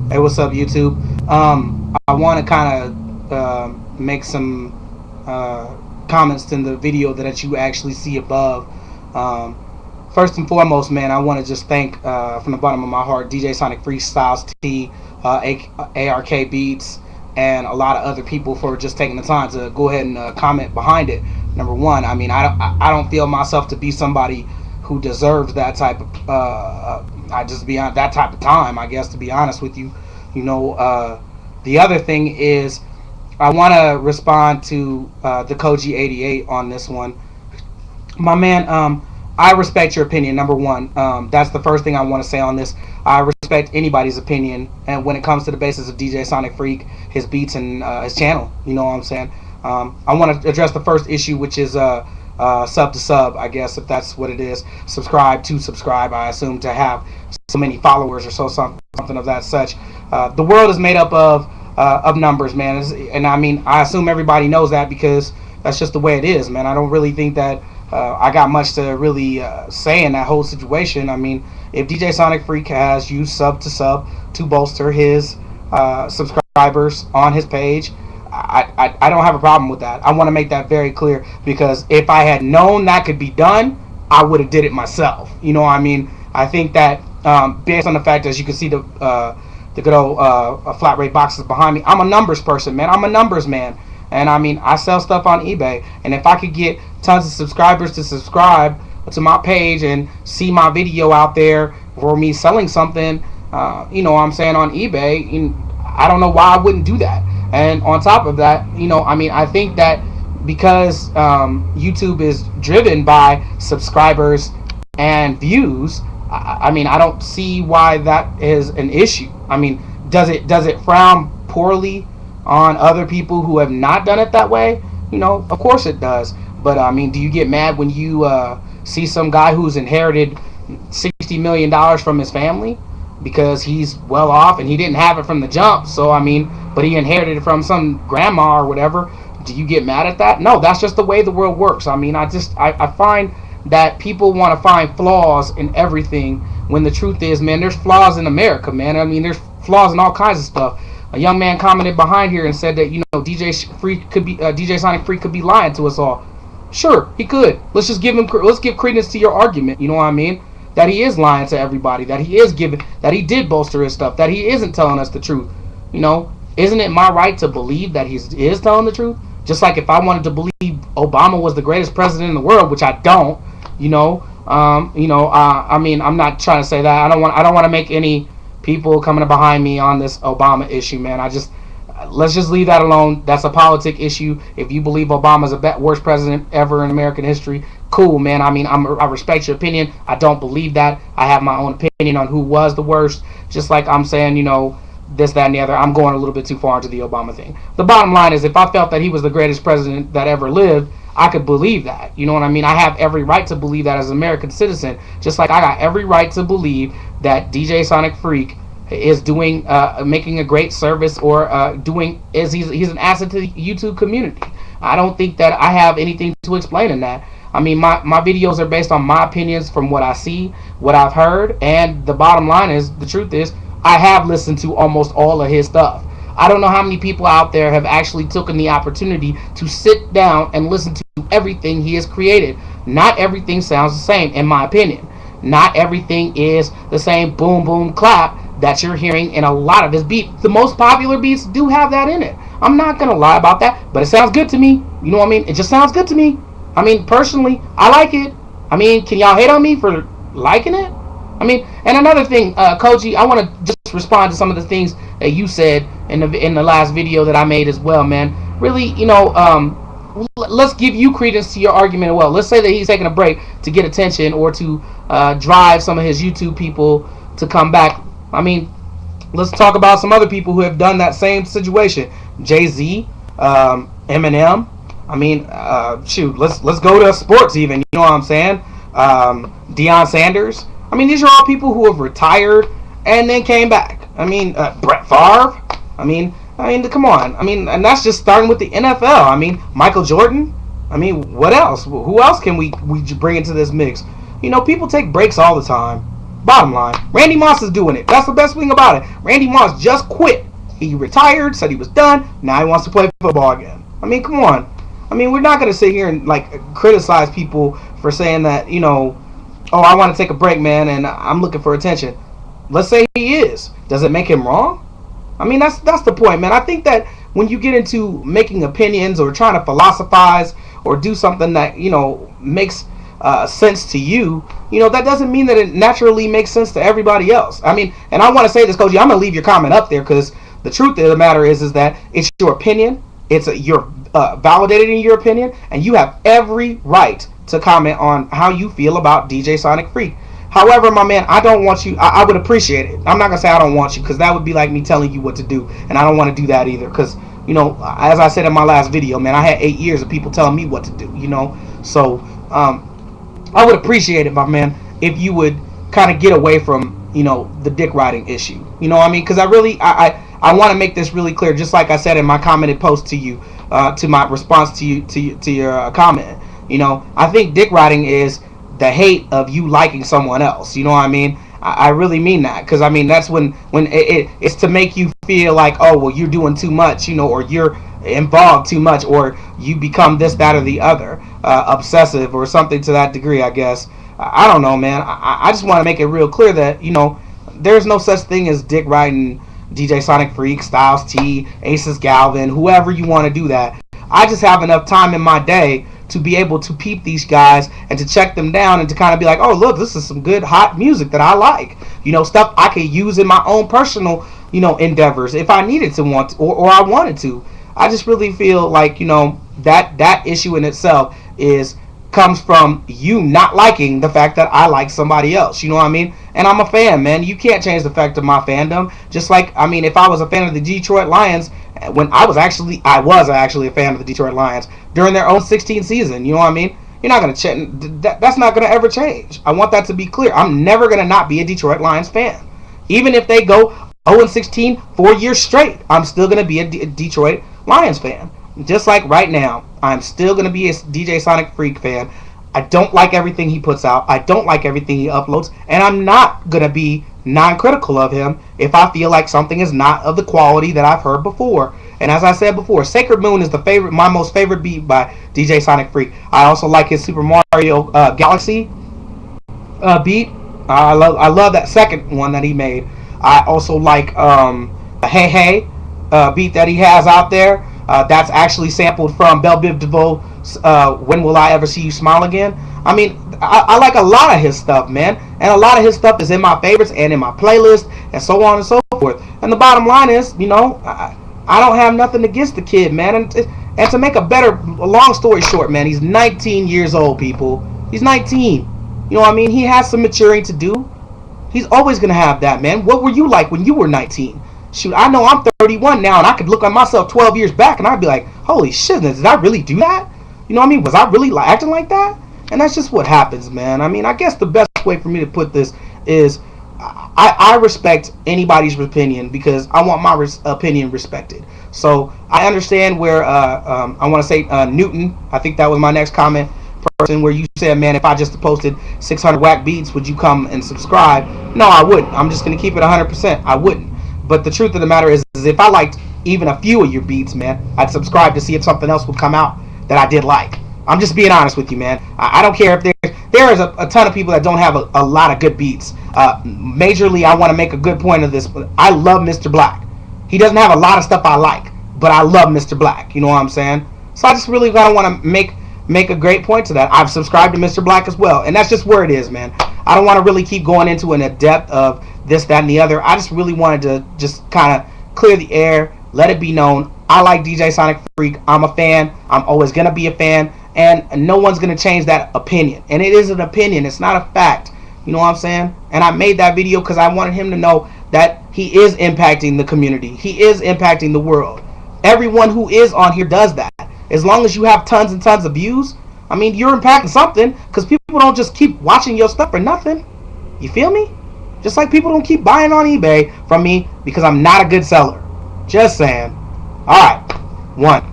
Hey, what's up, YouTube? I want to kind of make some comments in the video that you actually see above. First and foremost, man, I want to just thank from the bottom of my heart DjSonicFreak's, Styles T, ARK Beats, and a lot of other people for just taking the time to go ahead and comment behind it. Number one, I mean, I don't feel myself to be somebody who deserves that type of I just be on that type of time, I guess, to be honest with you. The other thing is I want to respond to the Koji 88 on this one. My man, I respect your opinion, number one. That's the first thing I want to say on this. I respect anybody's opinion, and when it comes to the basis of DjSonicFreak, his beats, and his channel, you know what I'm saying? I want to address the first issue, which is sub to sub, I guess, if that's what it is. Subscribe to subscribe, I assume, to have so many followers or something of that such. The world is made up of numbers, man, and I mean, I assume everybody knows that because that's just the way it is, man. I don't really think that I got much to really say in that whole situation. I mean, if DjSonicFreak has used sub to sub to bolster his subscribers on his page, I don't have a problem with that. I want to make that very clear, because if I had known that could be done, I would have did it myself. You know what I mean? I think that based on the fact, as you can see, the good old flat rate boxes behind me, I'm a numbers person, man. I'm a numbers man. And I mean, I sell stuff on eBay, and if I could get tons of subscribers to subscribe to my page and see my video out there for me selling something, you know what I'm saying, on eBay, I don't know why I wouldn't do that. And on top of that, I mean, I think that because YouTube is driven by subscribers and views, I mean, I don't see why that is an issue. I mean, does it frown poorly on other people who have not done it that way? Of course it does. But I mean, do you get mad when you see some guy who's inherited $60 million from his family because he's well off and he didn't have it from the jump? So I mean, but he inherited it from some grandma or whatever. Do you get mad at that? No, that's just the way the world works. I mean, I find that people want to find flaws in everything, when the truth is, man, there's flaws in America, man. I mean, there's flaws in all kinds of stuff. A young man commented behind here and said that DjSonicFreak could be lying to us all. Sure, he could. Let's give credence to your argument. You know what I mean? That he is lying to everybody. That he did bolster his stuff. That he isn't telling us the truth. Isn't it my right to believe that he is telling the truth? Just like if I wanted to believe Obama was the greatest president in the world, which I don't. I mean, I'm not trying to say that. I don't want to make any people coming behind me on this Obama issue, man. Let's just leave that alone. That's a politic issue. If you believe Obama's the worst president ever in American history, cool, man. I mean, I respect your opinion. I don't believe that. I have my own opinion on who was the worst. Just like I'm saying, this, that, and the other. I'm going a little bit too far into the Obama thing. The bottom line is, if I felt that he was the greatest president that ever lived, I could believe that. You know what I mean? I have every right to believe that as an American citizen, just like I got every right to believe that DjSonicFreak is doing, making a great service, or he's an asset to the YouTube community. I don't think that I have anything to explain in that. I mean, my videos are based on my opinions from what I see, what I've heard, and the bottom line is, the truth is, I have listened to almost all of his stuff. I don't know how many people out there have actually taken the opportunity to sit down and listen to everything he has created. Not everything sounds the same, in my opinion. Not everything is the same boom, boom, clap that you're hearing in a lot of his beats. The most popular beats do have that in it. I'm not going to lie about that, but it sounds good to me. You know what I mean? It just sounds good to me. I mean, personally, I like it. I mean, can y'all hate on me for liking it? I mean, and another thing, Koji, I want to just respond to some of the things that you said in the last video that I made as well, man. Really, let's give you credence to your argument as well. Let's say that he's taking a break to get attention, or to drive some of his YouTube people to come back. I mean, let's talk about some other people who have done that same situation. Jay-Z, Eminem. I mean, shoot, let's go to sports even. You know what I'm saying? Deion Sanders. I mean, these are all people who have retired and then came back. I mean, Brett Favre. I mean, come on. I mean, and that's just starting with the NFL. I mean, Michael Jordan. I mean, what else? Who else can we bring into this mix? People take breaks all the time. Bottom line, Randy Moss is doing it. That's the best thing about it. Randy Moss just quit. He retired, said he was done. Now he wants to play football again. I mean, come on. I mean, we're not going to sit here and like criticize people for saying that, you know, oh, I want to take a break, man, and I'm looking for attention. Let's say he is. Does it make him wrong? I mean, that's the point, man. I think that when you get into making opinions or trying to philosophize or do something that, you know, makes sense to you, you know, that doesn't mean that it naturally makes sense to everybody else. I mean, and I want to say this, Koji, I'm going to leave your comment up there because the truth of the matter is that it's your opinion. You're validated in your opinion, and you have every right to comment on how you feel about DJ Sonic Freak. However, my man, I don't want you. I would appreciate it. I'm not gonna say I don't want you because that would be like me telling you what to do, and I don't want to do that either. Because, you know, as I said in my last video, man, I had 8 years of people telling me what to do. You know, so I would appreciate it, my man, if you would kind of get away from, you know, the dick riding issue. You know what I mean? Because I want to make this really clear, just like I said in my commented post to you, to my response to your comment. You know, I think dick riding is the hate of you liking someone else. You know what I mean? I really mean that, because I mean that's when it's to make you feel like, oh, well, you're doing too much, you know, or you're involved too much, or you become this, that, or the other, obsessive or something to that degree, I guess. I don't know, man. I just want to make it real clear that, you know, there's no such thing as dick riding DJ Sonic Freak, Styles T, Aces Galvin, whoever you want to do that. I just have enough time in my day to be able to peep these guys and to check them down and to kind of be like, oh, look, this is some good hot music that I like. You know, stuff I could use in my own personal, you know, endeavors if I needed to or I wanted to. I just really feel like, you know, that issue in itself comes from you not liking the fact that I like somebody else. You know what I mean? And I'm a fan, man. You can't change the fact of my fandom. Just like, I mean, if I was a fan of the Detroit Lions, when I was actually a fan of the Detroit Lions during their own 16th season. You know what I mean? You're not going to change. That's not going to ever change. I want that to be clear. I'm never going to not be a Detroit Lions fan. Even if they go 0-16 4 years straight, I'm still going to be a Detroit Lions fan. Just like right now, I'm still going to be a DJ Sonic Freak fan. I don't like everything he puts out. I don't like everything he uploads. And I'm not going to be non-critical of him if I feel like something is not of the quality that I've heard before. And as I said before, Sacred Moon is my most favorite beat by DJ Sonic Freak. I also like his Super Mario Galaxy beat. I love that second one that he made. I also like Hey Hey beat that he has out there. That's actually sampled from Belle Biv DeVoe's When Will I Ever See You Smile Again. I mean, I like a lot of his stuff, man. And a lot of his stuff is in my favorites and in my playlist and so on and so forth. And the bottom line is, you know, I don't have nothing against the kid, man. And to make a long story short, man, he's 19 years old, people. He's 19. You know what I mean? He has some maturing to do. He's always going to have that, man. What were you like when you were 19? Shoot, I know I'm 31 now, and I could look at myself 12 years back, and I'd be like, holy shit, did I really do that? You know what I mean? Was I really acting like that? And that's just what happens, man. I mean, I guess the best way for me to put this is I respect anybody's opinion because I want my opinion respected. So I understand where I want to say Newton, I think that was my next comment person, where you said, man, if I just posted 600 whack beats, would you come and subscribe? No, I wouldn't. I'm just going to keep it 100%. I wouldn't. But the truth of the matter is if I liked even a few of your beats, man, I'd subscribe to see if something else would come out that I did like. I'm just being honest with you, man. I don't care if there is a ton of people that don't have a lot of good beats. Majorly, I want to make a good point of this. But I love Mr. Black. He doesn't have a lot of stuff I like, but I love Mr. Black. You know what I'm saying? So I just really kind of want to make a great point to that. I've subscribed to Mr. Black as well, and that's just where it is, man. I don't want to really keep going into a depth of this, that, and the other. I just really wanted to just kind of clear the air, let it be known. I like DJ Sonic Freak. I'm a fan. I'm always going to be a fan. And no one's going to change that opinion. And it is an opinion. It's not a fact. You know what I'm saying? And I made that video because I wanted him to know that he is impacting the community. He is impacting the world. Everyone who is on here does that. As long as you have tons and tons of views, I mean, you're impacting something, because people don't just keep watching your stuff for nothing. You feel me? Just like people don't keep buying on eBay from me because I'm not a good seller. Just saying. Alright. 1.